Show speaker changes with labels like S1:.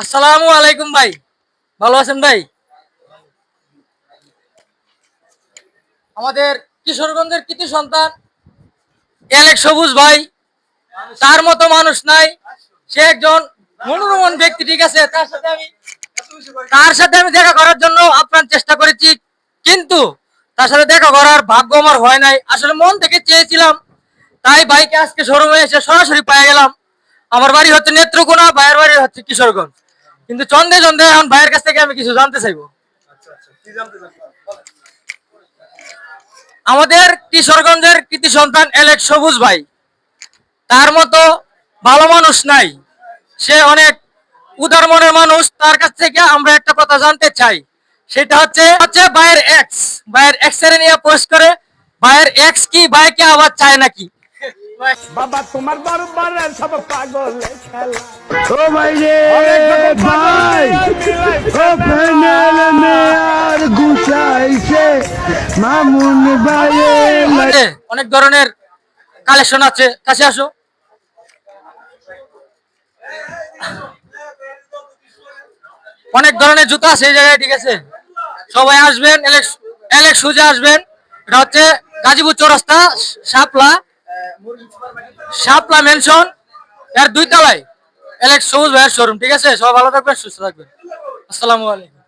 S1: আসসালামু আলাইকুম ভাই, ভালো আছেন ভাই? আমাদের কিশোরগঞ্জের কৃতি সন্তান এলেক সবুজ ভাই, তার মতো মানুষ নাই। সে একজন মনোরমন ব্যক্তি, ঠিক আছে। তার সাথে আমি দেখা করার জন্য আপ্রাণ চেষ্টা করেছি, কিন্তু তার সাথে দেখা করার ভাগ্য আমার হয় নাই। আসলে মন থেকে চেয়েছিলাম, তাই ভাইকে আজকে শোরুমে এসে সরাসরি পেয়ে গেলাম। আমার বাড়ি হচ্ছে নেত্রকোনা, ভাইয়ের বাড়ি হচ্ছে কিশোরগঞ্জ। কিন্তু চন্দে চন্দে এখন ভাইয়ের কাছ থেকে আমি কিছু জানতে চাইবো। আমাদের কিশোরগঞ্জের কৃতি সন্তান এলেক সবুজ ভাই, তার মতো ভালো মানুষ নাই। সে অনেক উদার মনের মানুষ। তার কাছ থেকে আমরা একটা কথা জানতে চাই, সেটা হচ্ছে হচ্ছে ভাইয়ের এক্স এর নিয়ে পোস্ট করে। ভাইয়ের এক্স কি ভাইকে আবার চায় নাকি?
S2: বাবা তোমার দরবার সব পাগল খেলা।
S3: ও ভাই রে ভাই, ও ফাইনাল মে আর গুছাইছে মামুন ভাই।
S1: অনেক ধরনের কালেকশন আছে, কাছে আসো। অনেক ধরনের জুতা আছে এই জায়গায়, ঠিক আছে। সবাই আসবেন, এলেক সুজে আসবেন। এটা হচ্ছে গাজীপুর চৌরাস্তা, শাপলা শাপলা মেনশন এর 2 তলায় এলেক সবুজ ভাইয়ের শোরুম, ঠিক আছে। সবাই ভালো থাকবেন, সুস্থ থাকবেন। আসসালামু আলাইকুম।